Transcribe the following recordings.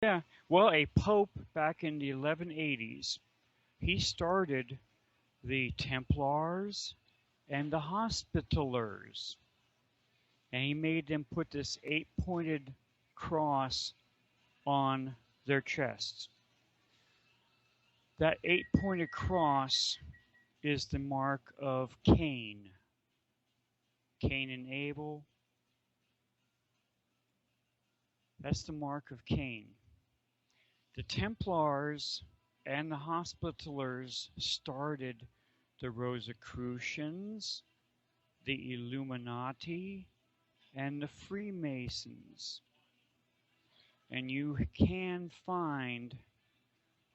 Yeah, well, a pope back in the 1180s, he started the Templars and the Hospitallers, and he made them put this eight-pointed cross on their chests. That eight-pointed cross is the mark of Cain. Cain and Abel, that's the mark of Cain. The Templars and the Hospitallers started the Rosicrucians, the Illuminati, and the Freemasons. And you can find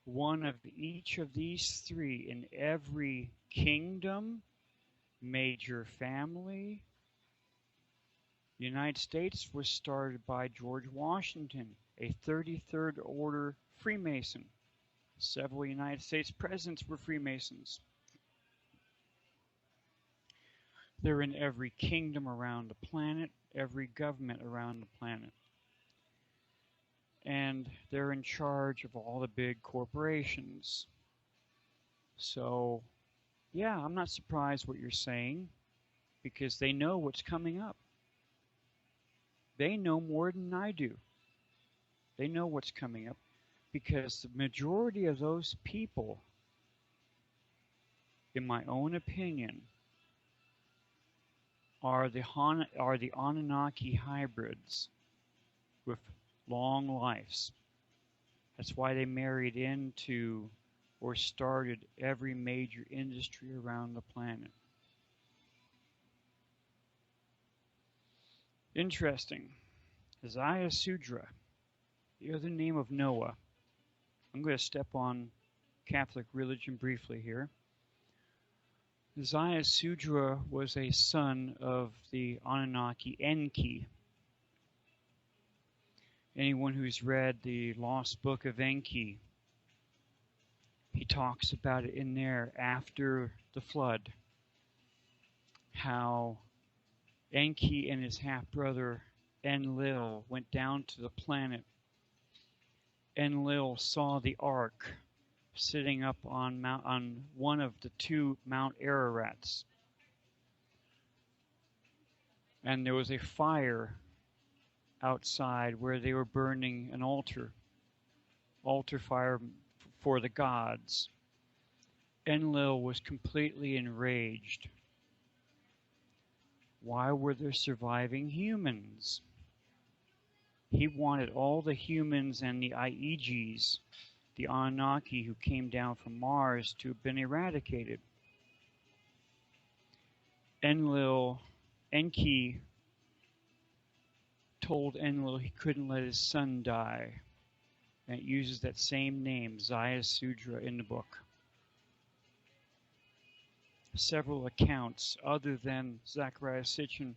one of each of these three in every kingdom, major family. The United States was started by George Washington, a 33rd Order Freemason. Several United States presidents were Freemasons. They're in every kingdom around the planet, every government around the planet. And they're in charge of all the big corporations. So, yeah, I'm not surprised what you're saying because they know what's coming up. They know more than I do. They know what's coming up because the majority of those people, in my own opinion, are the Anunnaki hybrids with long lives. That's why they married into or started every major industry around the planet. Interesting. Isaiah Sudra, the other name of Noah. I'm going to step on Catholic religion briefly here. Isaiah Sudra was a son of the Anunnaki Enki. Anyone who's read the Lost Book of Enki, he talks about it in there after the flood, how Enki and his half-brother Enlil went down to the planet. Enlil saw the ark sitting up on one of the two Mount Ararats. And there was a fire outside where they were burning an altar fire for the gods. Enlil was completely enraged. Why were there surviving humans? He wanted all the humans and the Aegis, the Anunnaki who came down from Mars, to have been eradicated. Enki told Enlil he couldn't let his son die. And it uses that same name, Zaya Sudra, in the book. Several accounts other than Zecharia Sitchin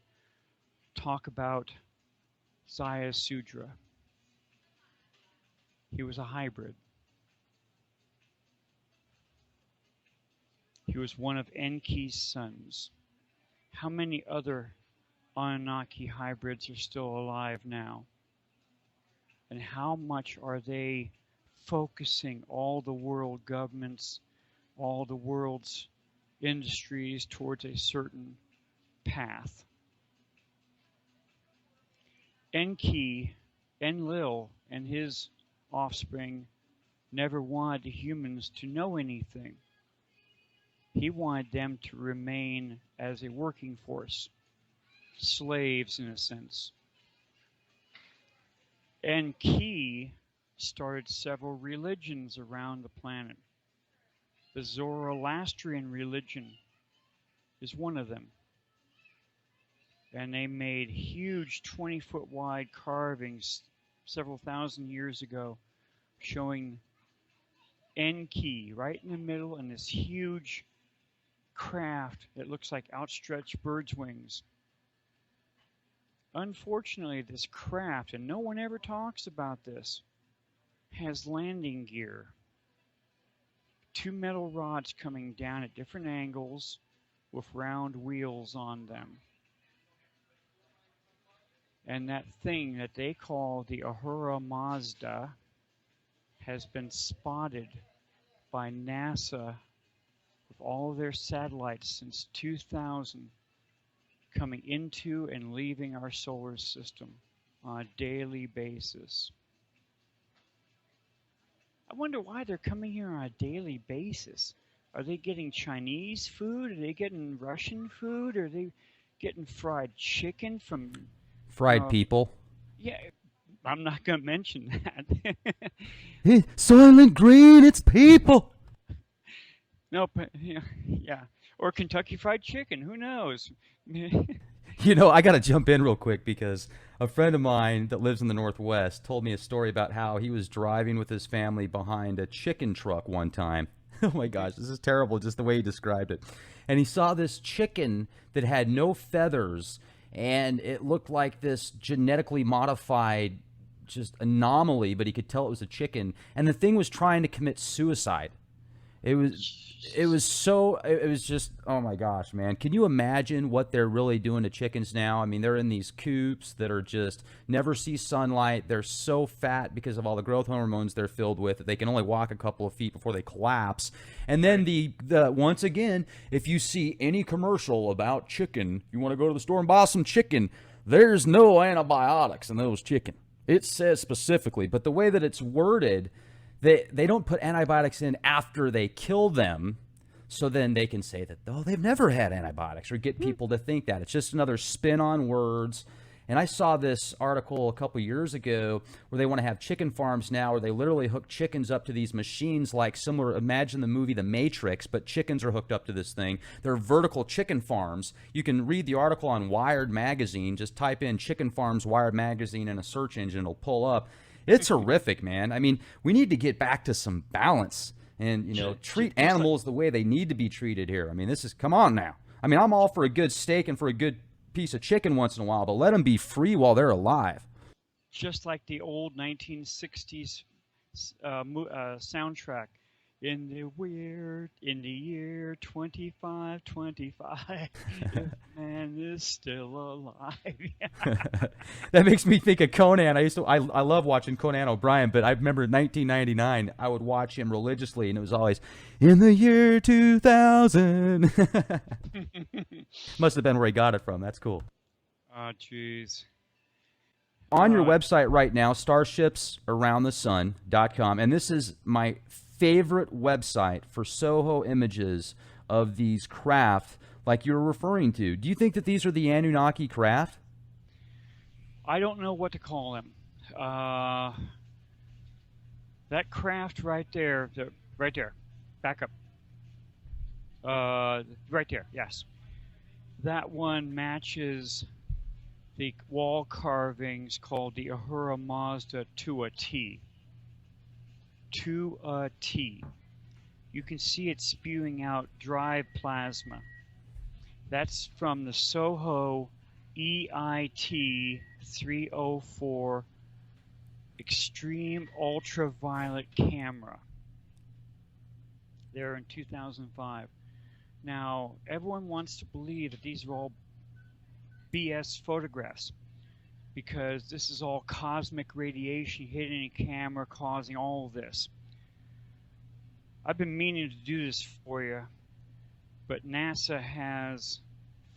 talk about Zaya Sudra. He was a hybrid. He was one of Enki's sons. How many other Anunnaki hybrids are still alive now? And how much are they focusing all the world governments, all the world's industries towards a certain path? Enlil, and his offspring never wanted the humans to know anything. He wanted them to remain as a working force, slaves in a sense. Enki started several religions around the planet. The Zoroastrian religion is one of them. And they made huge 20-foot wide carvings several thousand years ago showing Enki right in the middle and this huge craft that looks like outstretched birds' wings. Unfortunately, this craft, and no one ever talks about this, has landing gear. Two metal rods coming down at different angles with round wheels on them. And that thing that they call the Ahura Mazda has been spotted by NASA with all of their satellites since 2000 coming into and leaving our solar system on a daily basis. I wonder why they're coming here on a daily basis. Are they getting Chinese food? Are they getting Russian food? Are they getting fried chicken from, Fried uh, people. yeah, I'm not going to mention that. Soylent Green, it's people. Nope, yeah, yeah. Or Kentucky Fried Chicken, who knows? You know, I got to jump in real quick because a friend of mine that lives in the Northwest told me a story about how he was driving with his family behind a chicken truck one time. Oh my gosh, this is terrible just the way he described it. And he saw this chicken that had no feathers and it looked like this genetically modified just anomaly, but he could tell it was a chicken. And the thing was trying to commit suicide. It was it was just, oh my gosh, man. Can you imagine what they're really doing to chickens now? I mean, they're in these coops that are just never see sunlight. They're so fat because of all the growth hormones they're filled with that they can only walk a couple of feet before they collapse. And then Right. the once again, if you see any commercial about chicken, you want to go to the store and buy some chicken, there's no antibiotics in those chicken. It says specifically, but the way that it's worded, they don't put antibiotics in after they kill them, so then they can say that, oh, they've never had antibiotics, or get people to think that it's just another spin on words. And I saw this article a couple years ago where they want to have chicken farms now where they literally hook chickens up to these machines, like similar, imagine the movie The Matrix, but chickens are hooked up to this thing. They're vertical chicken farms. You can read the article on Wired magazine. Just type in chicken farms Wired magazine in a search engine, it'll pull up. It's horrific, man. I mean, we need to get back to some balance and, treat Just like animals the way they need to be treated here. I mean, this is, come on now. I mean, I'm all for a good steak and for a good piece of chicken once in a while, but let them be free while they're alive. just like the old 1960s soundtrack. In the year 2525, if man is still alive. That makes me think of Conan. I love watching Conan O'Brien, but I remember in 1999 I would watch him religiously, and it was always in the year 2000. Must have been where he got it from. That's cool. Oh, jeez. On your Uh, website right now, starshipsaroundthesun.com, and this is my favorite website for Soho images of these craft like you're referring to. Do you think that these are the Anunnaki craft? I don't know what to call them. Uh, that craft right there, right there, back up. Right there, yes. That one matches the wall carvings called the Ahura Mazda to a T. To a T. You can see it spewing out dry plasma. That's from the Soho EIT 304 extreme ultraviolet camera there in 2005. Now, everyone wants to believe that these are all BS photographs because this is all cosmic radiation hitting a camera causing all of this. I've been meaning to do this for you, but NASA has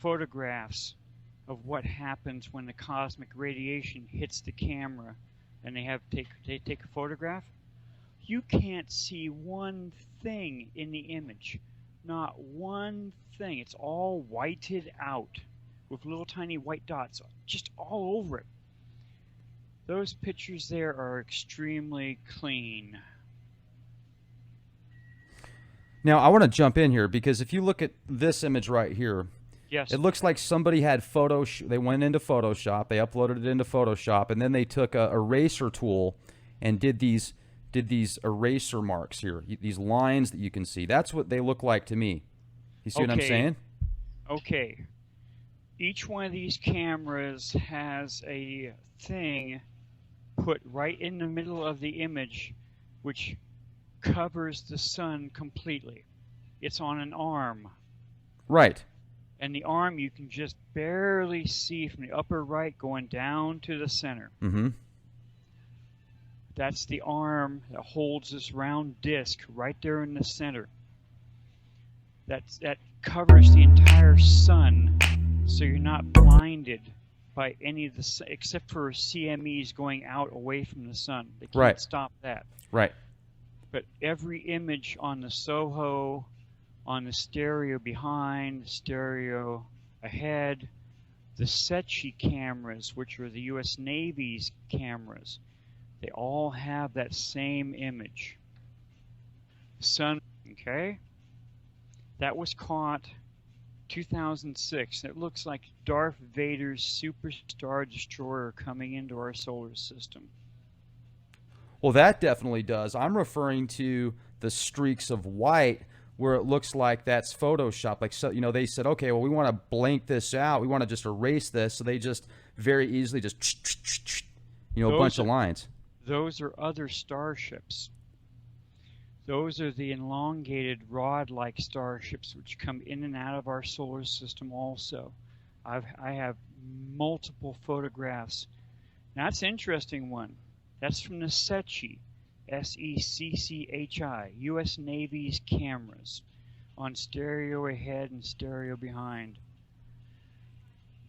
photographs of what happens when the cosmic radiation hits the camera and they take a photograph. You can't see one thing in the image. Not one thing. It's all whited out with little tiny white dots just all over it. Those pictures there are extremely clean. Now, I want to jump in here because if you look at this image right here, Yes. it looks like somebody had they went into Photoshop, they uploaded it into Photoshop, and then they took a eraser tool and did these eraser marks here, these lines that you can see. That's what they look like to me. You see what I'm Okay. saying? Okay. Each one of these cameras has a thing put right in the middle of the image which covers the sun completely. It's on an arm. Right. And the arm you can just barely see from the upper right going down to the center. Mm-hmm. That's the arm that holds this round disc right there in the center. That covers the entire sun, so you're not blinded by any of the except for CMEs going out away from the sun. They can't Right. stop that. Right. But every image on the Soho, on the stereo behind, the stereo ahead, the Sechi cameras, which are the U.S. Navy's cameras, they all have that same image. Sun, okay? That was caught 2006. It looks like Darth Vader's Super Star Destroyer coming into our solar system. Well, that definitely does. I'm referring to the streaks of white where it looks like that's Photoshop. Like, so, they said, okay, well, we want to blank this out. We want to just erase this. So they just very easily just, a bunch of lines. Those are other starships. Those are the elongated rod-like starships which come in and out of our solar system also. I have multiple photographs. Now, that's an interesting one. That's from the Sechi, S-E-C-C-H-I, U.S. Navy's cameras on stereo ahead and stereo behind.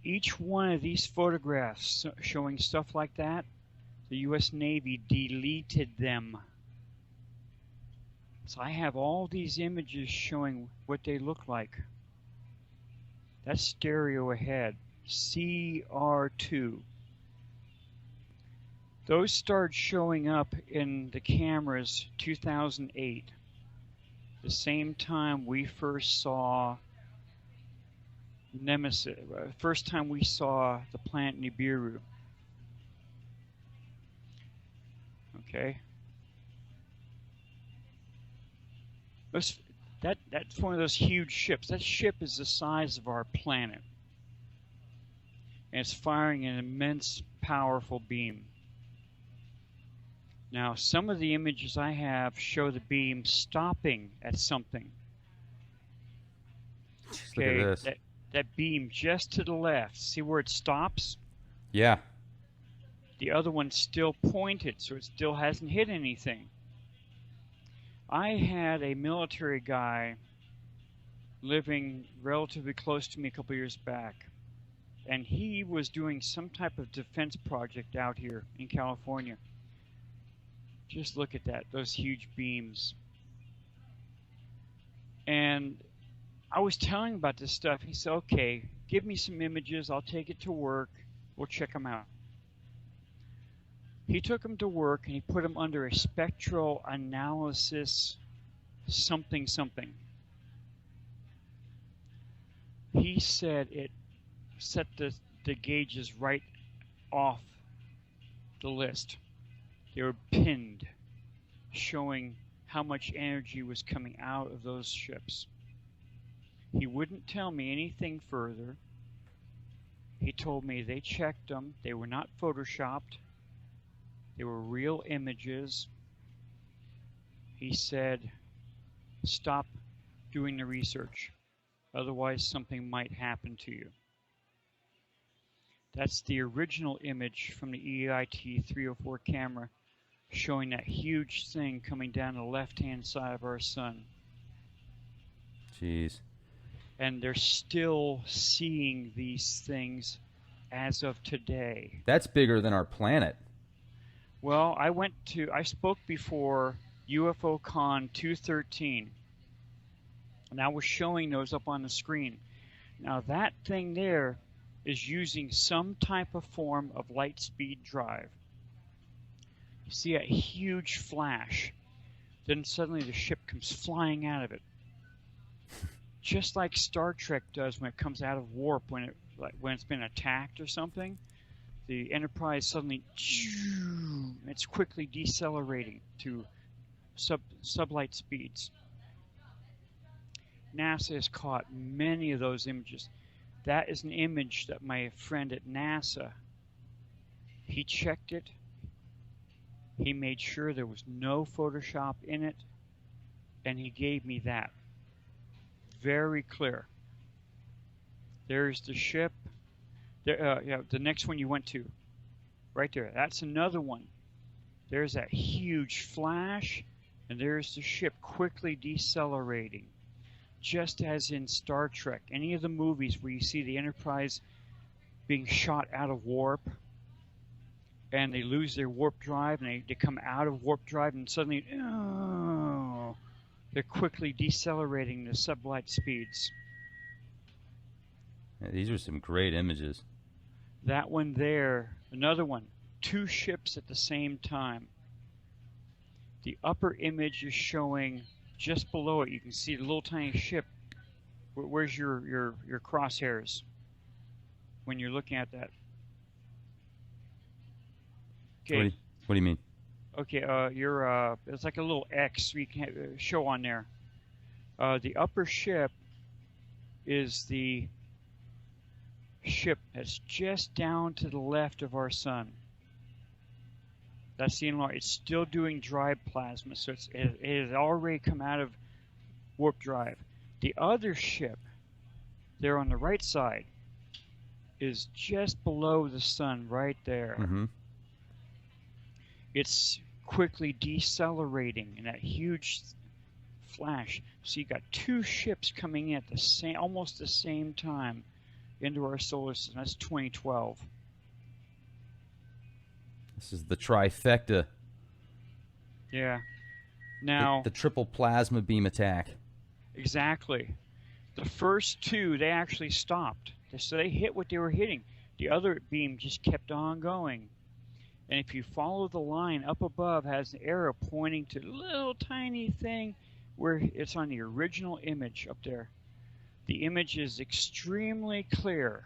Each one of these photographs showing stuff like that, the U.S. Navy deleted them. So I have all these images showing what they look like. That's stereo ahead, CR2. Those started showing up in the cameras 2008, the same time we first saw Nemesis, first time we saw the planet Nibiru. Okay. That's one of those huge ships. That ship is the size of our planet. And it's firing an immense, powerful beam. Now, some of the images I have show the beam stopping at something. Okay, look at this. That beam just to the left. See where it stops? Yeah. The other one's still pointed, so it still hasn't hit anything. I had a military guy living relatively close to me a couple years back, and he was doing some type of defense project out here in California. Just look at that, those huge beams. And I was telling him about this stuff. He said, okay, give me some images. I'll take it to work. We'll check them out. He took them to work and he put them under a spectral analysis something. He said it set the gauges right off the list. They were pinned, showing how much energy was coming out of those ships. He wouldn't tell me anything further. He told me they checked them. They were not photoshopped. They were real images. He said, stop doing the research. Otherwise, something might happen to you. That's the original image from the EIT 304 camera showing that huge thing coming down the left-hand side of our sun. Jeez. And they're still seeing these things as of today. That's bigger than our planet. Well, I spoke before UFOCon 213, and I was showing those up on the screen. Now that thing there is using some type of form of light speed drive. You see a huge flash, then suddenly the ship comes flying out of it. Just like Star Trek does when it comes out of warp, when it's been attacked or something. The Enterprise suddenly, it's quickly decelerating to sublight speeds. NASA has caught many of those images. That is an image that my friend at NASA, he checked it. He made sure there was no Photoshop in it, and he gave me that. Very clear. There's the ship. There, the next one you went to, right there. That's another one. There's that huge flash, and there's the ship quickly decelerating. Just as in Star Trek, any of the movies where you see the Enterprise being shot out of warp, and they lose their warp drive, and they come out of warp drive, and suddenly, oh, they're quickly decelerating to sublight speeds. Yeah, these are some great images. That one there, another one, 2 ships at the same time. The upper image is showing just below it. You can see the little tiny ship. Where's your crosshairs when you're looking at that? Okay. What do you mean? Okay, it's like a little X we can show on there. The upper ship is the ship that's just down to the left of our sun. That's the enlarged. It's still doing drive plasma, so it has already come out of warp drive. The other ship, there on the right side, is just below the sun, right there. Mm-hmm. It's quickly decelerating in that huge flash. So you got 2 ships coming in at almost the same time into our solar system. That's 2012. This is the trifecta. Yeah. Now the triple plasma beam attack. Exactly. The first 2, they actually stopped. So they hit what they were hitting. The other beam just kept on going. And if you follow the line up above, has an arrow pointing to a little tiny thing where it's on the original image up there. The image is extremely clear.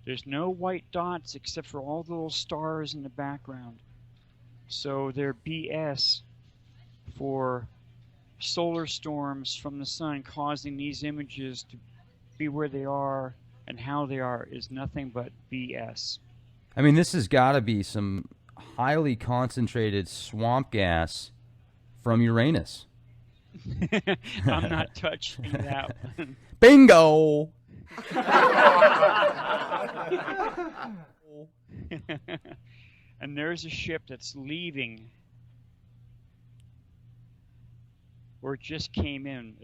There's no white dots except for all the little stars in the background. So they're BS for solar storms from the sun causing these images to be where they are and how they are is nothing but BS. I mean, this has got to be some highly concentrated swamp gas from Uranus. I'm not touching that one. Bingo! And there's a ship that's leaving, or it just came in.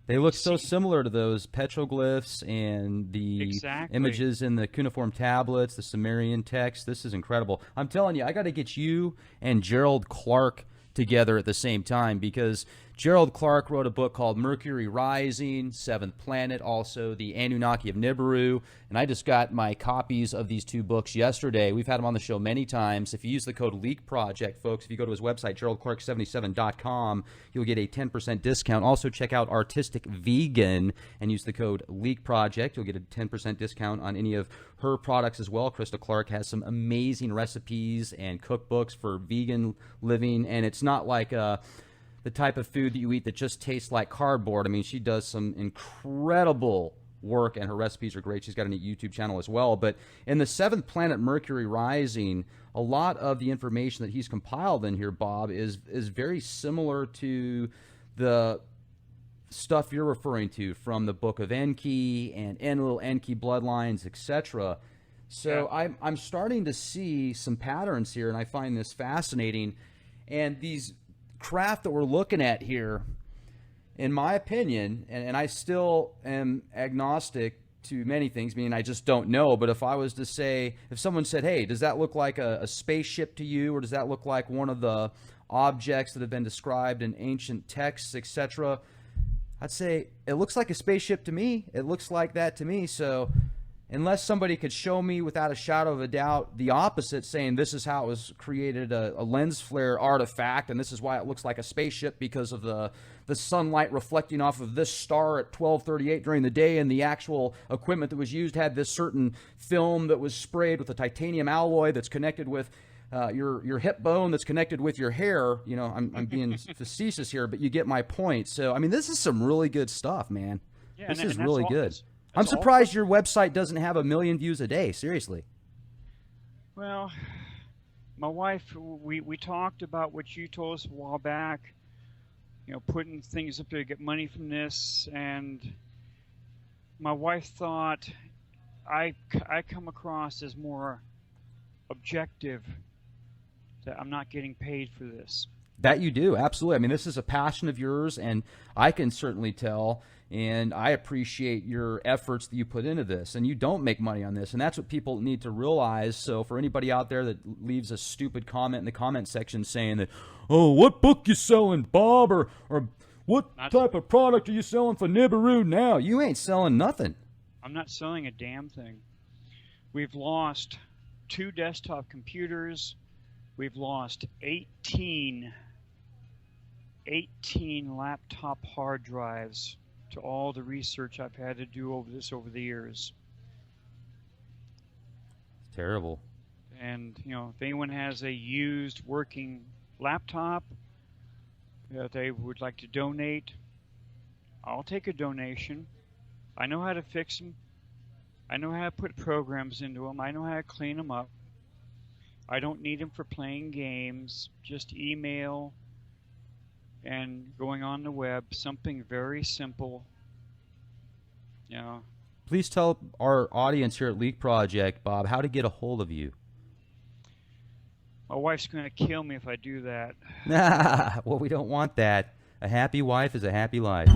They look so similar to those petroglyphs and the images in the cuneiform tablets, the Sumerian text. This is incredible. I'm telling you, I got to get you and Gerald Clark together at the same time, because Gerald Clark wrote a book called Mercury Rising, Seventh Planet, also the Anunnaki of Nibiru, and I just got my copies of these 2 books yesterday. We've had them on the show many times. If you use the code LEAKPROJECT, folks, if you go to his website, geraldclark77.com, you'll get a 10% discount. Also, check out Artistic Vegan and use the code LEAKPROJECT. You'll get a 10% discount on any of her products as well. Krista Clark has some amazing recipes and cookbooks for vegan living, and it's not like the type of food that you eat that just tastes like cardboard. I mean, she does some incredible work, and her recipes are great. She's got a YouTube channel as well. But in the 7th Planet Mercury Rising, a lot of the information that he's compiled in here, Bob, is very similar to the stuff you're referring to from the Book of Enki and Enlil, Enki bloodlines, etc. So yeah. I'm starting to see some patterns here, and I find this fascinating. And these craft that we're looking at here, in my opinion, and I still am agnostic to many things, meaning I just don't know, but if I was to say, if someone said, hey, does that look like a spaceship to you, or does that look like one of the objects that have been described in ancient texts, etc., I'd say it looks like a spaceship to me. It looks like that to me. So unless somebody could show me without a shadow of a doubt the opposite, saying this is how it was created, a lens flare artifact, and this is why it looks like a spaceship because of the sunlight reflecting off of this star at 12:38 during the day, and the actual equipment that was used had this certain film that was sprayed with a titanium alloy that's connected with your hip bone, that's connected with your hair. You know, I'm being facetious here, but you get my point. So, I mean, this is some really good stuff, man. Yeah, this is really good. I'm surprised your website doesn't have 1 million views a day. Seriously. Well, my wife, we talked about what you told us a while back, you know, putting things up there to get money from this, and my wife thought I come across as more objective that I'm not getting paid for this. That you do, absolutely. I mean, this is a passion of yours, and I can certainly tell, and I appreciate your efforts that you put into this, and you don't make money on this, and that's what people need to realize. So for anybody out there that leaves a stupid comment in the comment section saying that, oh, what book you selling, Bob, or what type of product are you selling for Nibiru now? You ain't selling nothing. I'm not selling a damn thing. We've lost 2 desktop computers. We've lost 18 laptop hard drives to all the research I've had to do over the years. It's terrible. And, if anyone has a used working laptop that they would like to donate, I'll take a donation. I know how to fix them. I know how to put programs into them. I know how to clean them up. I don't need them for playing games. Just email and going on the web, something very simple. Please tell our audience here at Leak Project, Bob, how to get a hold of you. My wife's going to kill me if I do that. Well, we don't want that. A happy wife is a happy life.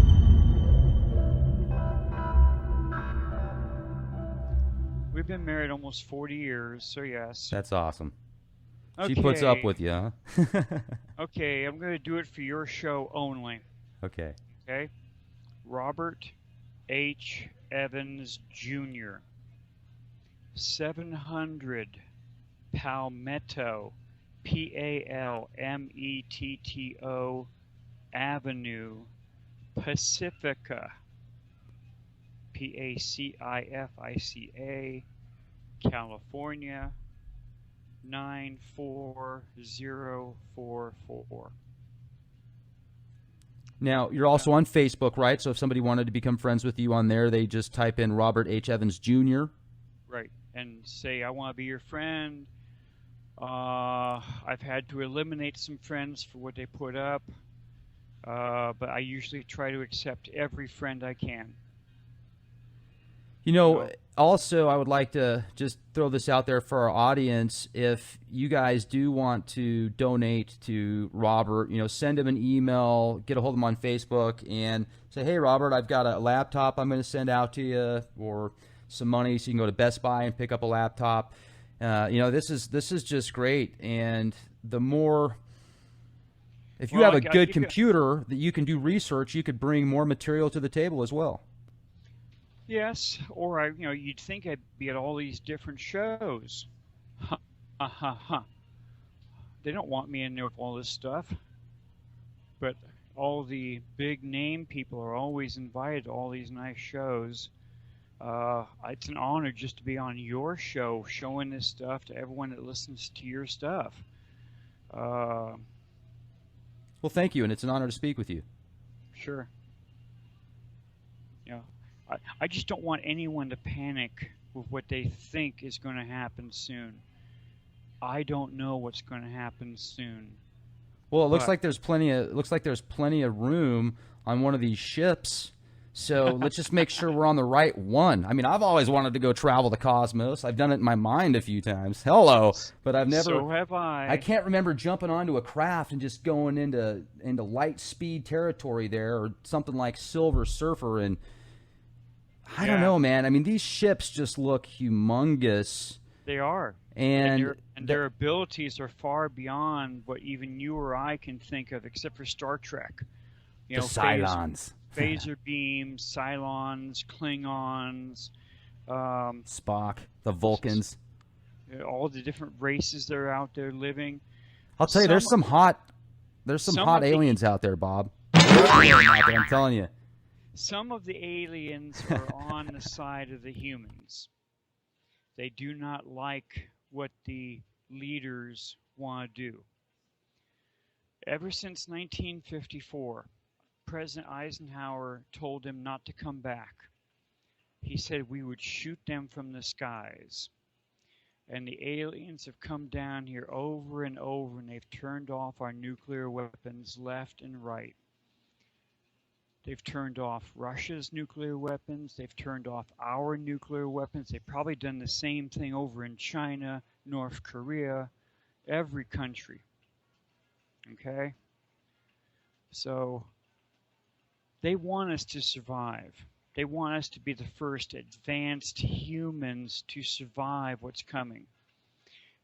We've been married almost 40 years, so yes. That's awesome. Okay. She puts up with you, huh? Okay, I'm going to do it for your show only. Okay. Okay? Robert H. Evans, Jr. 700 Palmetto, Palmetto Avenue, Pacifica, Pacifica, California, 94044. Now, you're also on Facebook, right? So if somebody wanted to become friends with you on there, they just type in Robert H. Evans, Jr. Right, and say, I want to be your friend. I've had to eliminate some friends for what they put up, but I usually try to accept every friend I can. Also, I would like to just throw this out there for our audience. If you guys do want to donate to Robert, send him an email, get a hold of him on Facebook, and say, hey, Robert, I've got a laptop I'm going to send out to you, or some money so you can go to Best Buy and pick up a laptop. This is just great. And the more, if you have a good computer that you can do research, you could bring more material to the table as well. Yes, or you'd think I'd be at all these different shows. They don't want me in there with all this stuff. But all the big name people are always invited to all these nice shows. It's an honor just to be on your show, showing this stuff to everyone that listens to your stuff. Well, thank you, and it's an honor to speak with you. Sure. I just don't want anyone to panic with what they think is going to happen soon. I don't know what's going to happen soon. Well, it looks like there's plenty of room on one of these ships. So let's just make sure we're on the right one. I mean, I've always wanted to go travel the cosmos. I've done it in my mind a few times. Hello, but I've never. So have I. I can't remember jumping onto a craft and just going into light speed territory there, or something like Silver Surfer. And I don't know, man. I mean, these ships just look humongous. They are. And their abilities are far beyond what even you or I can think of, except for Star Trek. The Cylons. Phaser beams, Cylons, Klingons, Spock, the Vulcans. All the different races that are out there living. I'll tell you, there's some hot aliens out there, Bob. I'm telling you. Some of the aliens are on the side of the humans. They do not like what the leaders want to do. Ever since 1954, President Eisenhower told them not to come back. He said we would shoot them from the skies. And the aliens have come down here over and over, and they've turned off our nuclear weapons left and right. They've turned off Russia's nuclear weapons. They've turned off our nuclear weapons. They've probably done the same thing over in China, North Korea, every country. Okay? So they want us to survive. They want us to be the first advanced humans to survive what's coming.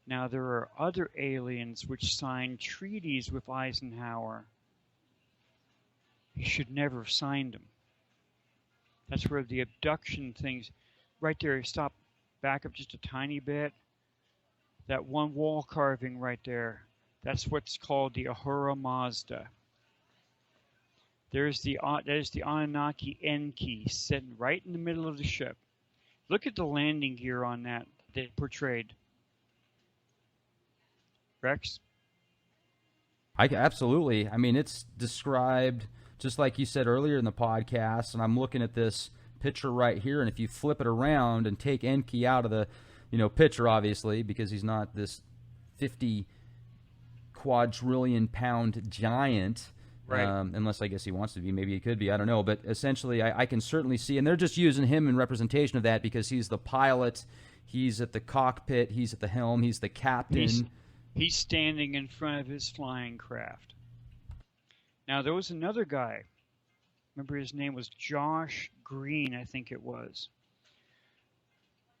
Now, there are other aliens which signed treaties with Eisenhower. He should never have signed them. That's where the abduction things, right there, stop, back up just a tiny bit. That one wall carving right there, that's what's called the Ahura Mazda. That is the Anunnaki Enki sitting right in the middle of the ship. Look at the landing gear on that they portrayed. Rex? Absolutely. I mean, it's described just like you said earlier in the podcast, and I'm looking at this picture right here, and if you flip it around and take Enki out of the, picture, obviously, because he's not this 50 quadrillion pound giant, Right. Unless I guess he wants to be. Maybe he could be. I don't know. But essentially, I can certainly see, and they're just using him in representation of that because he's the pilot, he's at the cockpit, he's at the helm, he's the captain. He's standing in front of his flying craft. Now, there was another guy. Remember, his name was Josh Green, I think it was.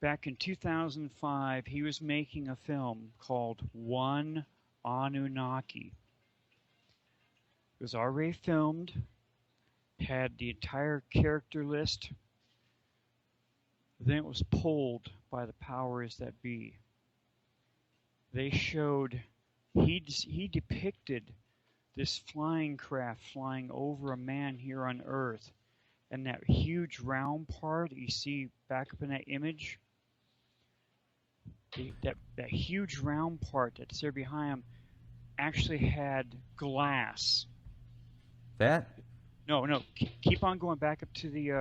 Back in 2005, he was making a film called One Anunnaki. It was already filmed, had the entire character list. Then it was pulled by the powers that be. They showed, he depicted this flying craft flying over a man here on Earth. And that huge round part that you see back up in that image, that huge round part that's there behind him actually had glass. That? No, keep on going back up to the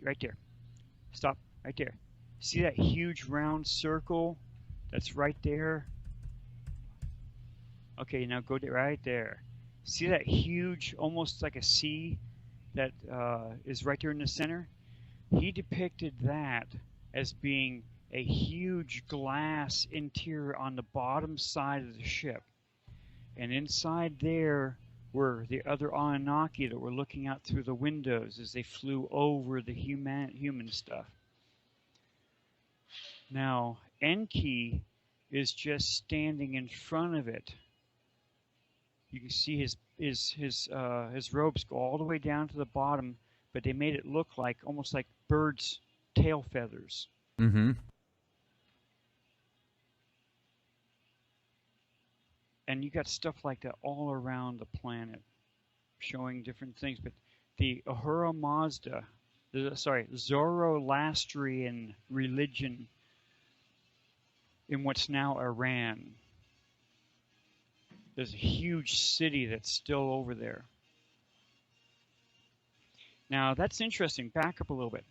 right there. Stop right there. See that huge round circle that's right there? Okay, now go right there. See that huge, almost like a C that is right there in the center? He depicted that as being a huge glass interior on the bottom side of the ship. And inside there were the other Anunnaki that were looking out through the windows as they flew over the human stuff. Now, Enki is just standing in front of it. You can see his robes go all the way down to the bottom, but they made it look like almost like birds' tail feathers. Mm-hmm. And you got stuff like that all around the planet, showing different things. But the Ahura Mazda, Zoroastrian religion in what's now Iran. There's a huge city that's still over there. Now, that's interesting. Back up a little bit.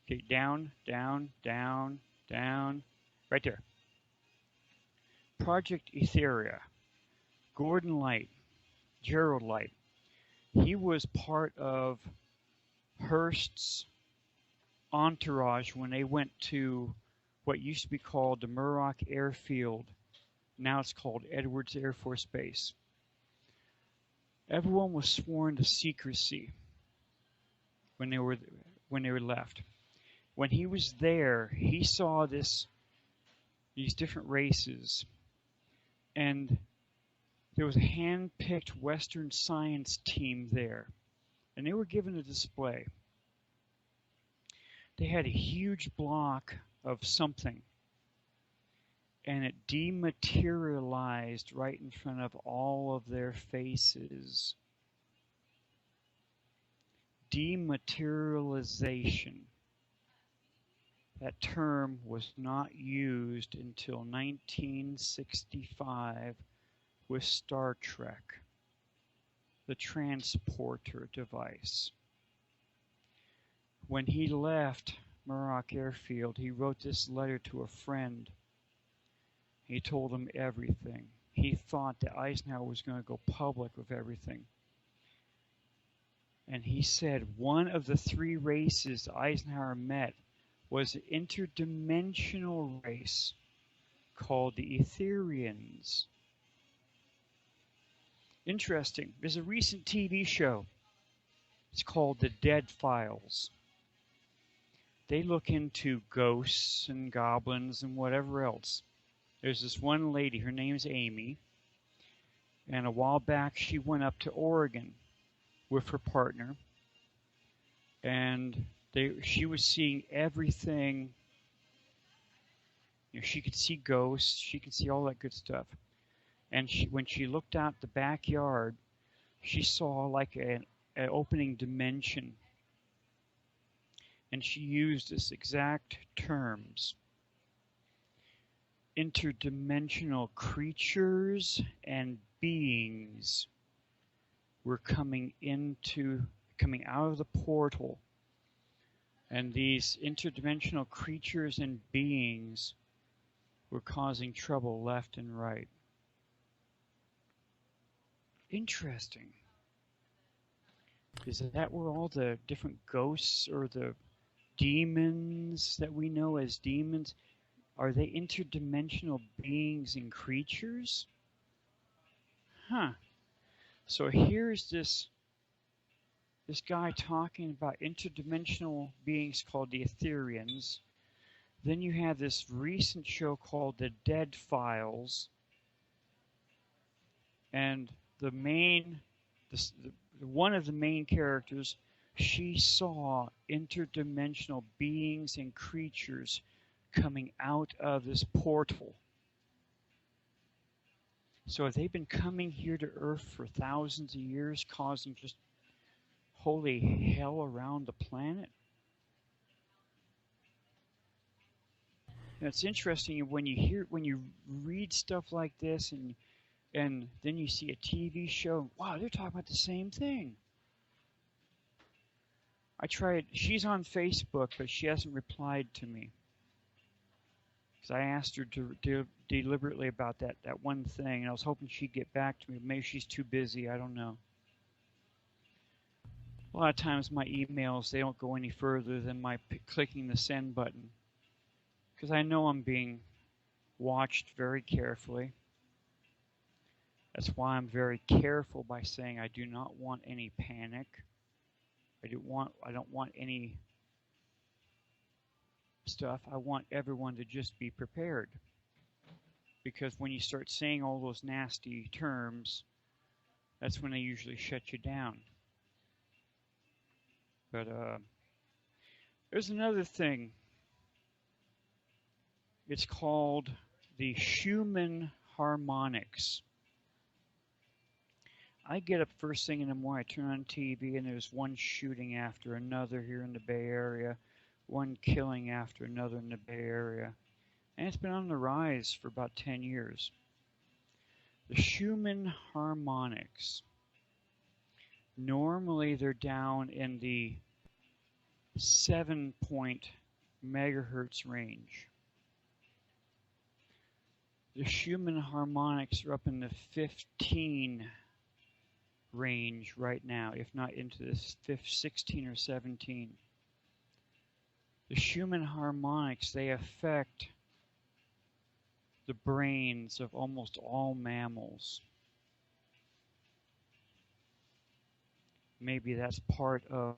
Okay, down, down, down, down. Right there. Project Etheria. Gordon Light. Gerald Light. He was part of Hearst's entourage when they went to what used to be called the Muroc Airfield. Now it's called Edwards Air Force Base. Everyone was sworn to secrecy when they were left. When he was there, he saw these different races, and there was a hand-picked Western science team there, and they were given a display. They had a huge block of something, and it dematerialized right in front of all of their faces. Dematerialization. That term was not used until 1965 with Star Trek, the transporter device. When he left Muroc Airfield, he wrote this letter to a friend. He told him everything. He thought that Eisenhower was going to go public with everything. And he said one of the three races Eisenhower met was an interdimensional race called the Etherians. Interesting. There's a recent TV show. It's called The Dead Files. They look into ghosts and goblins and whatever else. There's this one lady, her name's Amy, and a while back she went up to Oregon with her partner, and she was seeing everything. She could see ghosts, she could see all that good stuff. And when she looked out the backyard, she saw like an opening dimension. And she used this exact terms. Interdimensional creatures and beings were coming out of the portal. And these interdimensional creatures and beings were causing trouble left and right. Interesting. Is that where all the different ghosts or the demons that we know as demons, are they interdimensional beings and creatures? Huh. So here's this guy talking about interdimensional beings called the Etherians. Then you have this recent show called The Dead Files. And one of the main characters, she saw interdimensional beings and creatures coming out of this portal. So have they been coming here to Earth for thousands of years, causing just holy hell around the planet? And it's interesting when you read stuff like this, and then you see a TV show. Wow, they're talking about the same thing. She's on Facebook, but she hasn't replied to me. Because I asked her to deliberately about that one thing, and I was hoping she'd get back to me. Maybe she's too busy, I don't know. A lot of times my emails, they don't go any further than my clicking the send button. Because I know I'm being watched very carefully. That's why I'm very careful by saying I do not want any panic. I don't want any stuff. I want everyone to just be prepared. Because when you start saying all those nasty terms, that's when they usually shut you down. But there's another thing. It's called the Schumann harmonics. I get up first thing in the morning, I turn on TV, and there's one shooting after another here in the Bay Area, one killing after another in the Bay Area. And it's been on the rise for about 10 years. The Schumann harmonics. Normally they're down in the 7 megahertz range. The Schumann harmonics are up in the 15 range right now, if not into the 16 or 17. The Schumann harmonics, they affect the brains of almost all mammals. Maybe that's part of...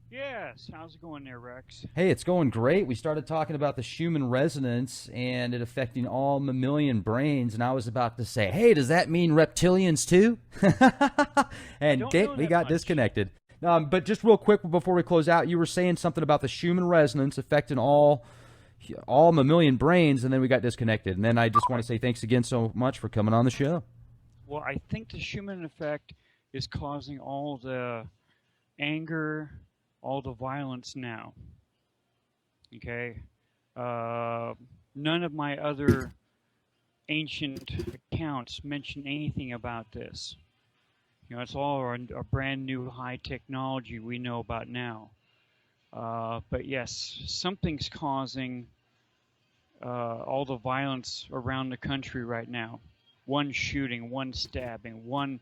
Yes, how's it going there, Rex? Hey, it's going great. We started talking about the Schumann resonance and it affecting all mammalian brains, and I was about to say, hey, does that mean reptilians too? And we got disconnected. But just real quick before we close out, you were saying something about the Schumann resonance affecting all mammalian brains, and then we got disconnected. And then I just want to say thanks again so much for coming on the show. Well, I think the Schumann effect is causing all the anger, all the violence now. Okay? None of my other ancient accounts mention anything about this. It's all a brand new high technology we know about now. But yes, something's causing all the violence around the country right now. One shooting, one stabbing, one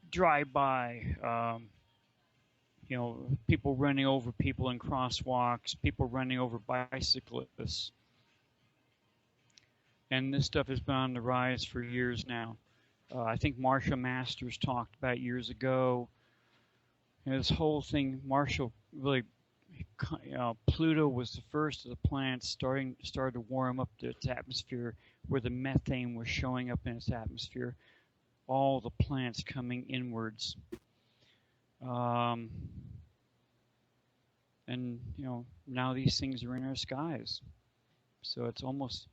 drive-by, people running over people in crosswalks, people running over bicyclists. And this stuff has been on the rise for years now. I think Marshall Masters talked about years ago. This whole thing, Marshall really, Pluto was the first of the planets started to warm up its atmosphere, where the methane was showing up in its atmosphere. All the planets coming inwards. And now these things are in our skies. So it's almost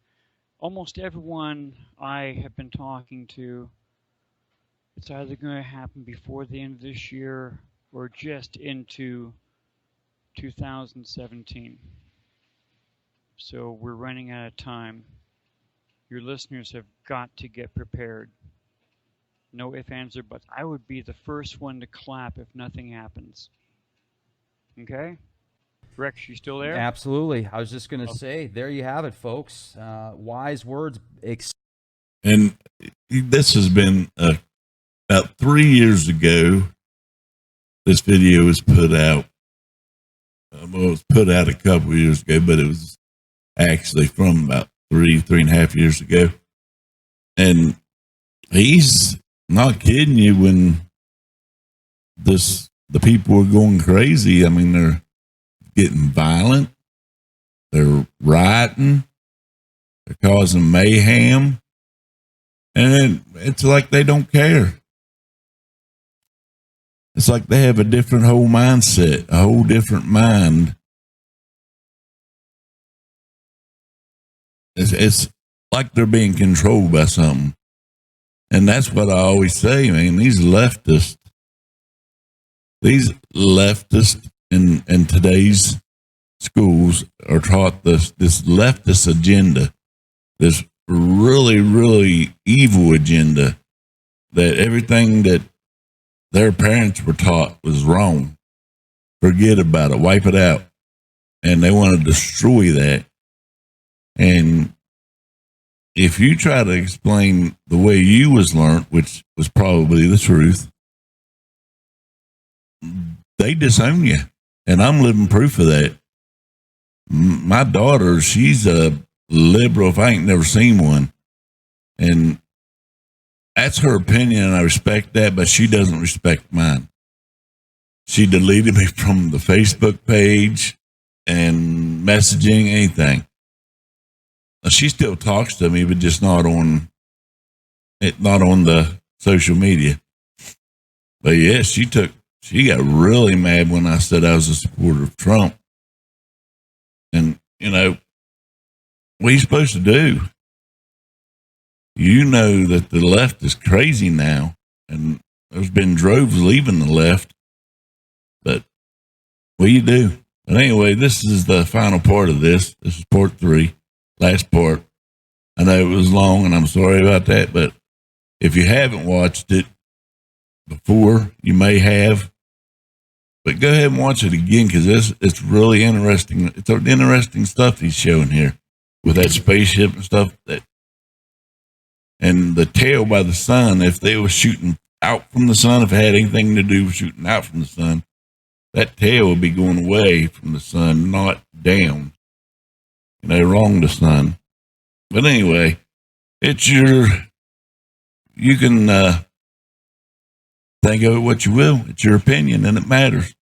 everyone I have been talking to, it's either going to happen before the end of this year or just into 2017. So we're running out of time. Your listeners have got to get prepared. No ifs, ands, or buts. I would be the first one to clap if nothing happens. Okay? Rex, you still there? Absolutely. I was just going to say, there you have it, folks. Wise words. And this has been about 3 years ago. This video was put out. Well, it was put out a couple of years ago, but it was actually from about 3.5 years ago. And he's not kidding you when the people are going crazy. I mean, they're getting violent, they're rioting, they're causing mayhem, and it's like they don't care. It's like they have a different whole mindset, a whole different mind. It's like they're being controlled by something. And that's what I always say, man. These leftists in today's schools are taught this leftist agenda, this really, really evil agenda, that everything that their parents were taught was wrong. Forget about it, wipe it out. And they want to destroy that. And if you try to explain the way you was learned, which was probably the truth, they disown you. And I'm living proof of that. My daughter, she's a liberal if I ain't never seen one. And that's her opinion, and I respect that, but she doesn't respect mine. She deleted me from the Facebook page and messaging, anything. She still talks to me, but just not on the social media. But yeah, she got really mad when I said I was a supporter of Trump. And, what are you supposed to do? You know that the left is crazy now, and there's been droves leaving the left. But what do you do? But anyway, this is the final part of this. This is part 3, last part. I know it was long, and I'm sorry about that, but if you haven't watched it before, you may have. But go ahead and watch it again, because it's really interesting. It's interesting stuff he's showing here with that spaceship and stuff. And the tail by the sun, if they were shooting out from the sun, if it had anything to do with shooting out from the sun, that tail would be going away from the sun, not down. Wrong the sun. But anyway, you can think of it what you will. It's your opinion, and it matters.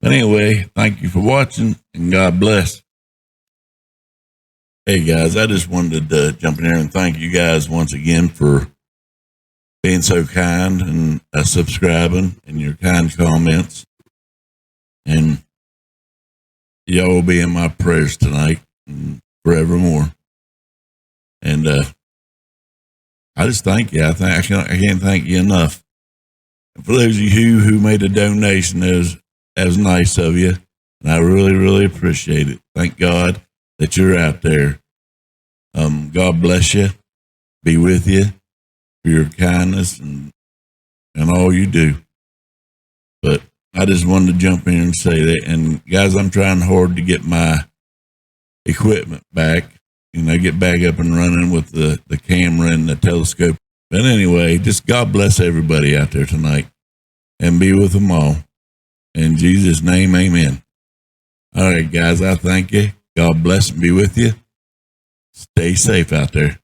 But anyway, thank you for watching, and God bless. Hey guys, I just wanted to jump in here and thank you guys once again for being so kind and subscribing and your kind comments. And y'all will be in my prayers tonight and forevermore. And I just thank you. I can't thank you enough. And for those of you who made a donation, that was nice of you. And I really, really appreciate it. Thank God that you're out there. God bless you. Be with you for your kindness and all you do. But I just wanted to jump in and say that. And guys, I'm trying hard to get my equipment back, get back up and running with the camera and the telescope. But anyway, just God bless everybody out there tonight and be with them all. In Jesus' name, amen. All right, guys, I thank you. God bless and be with you. Stay safe out there.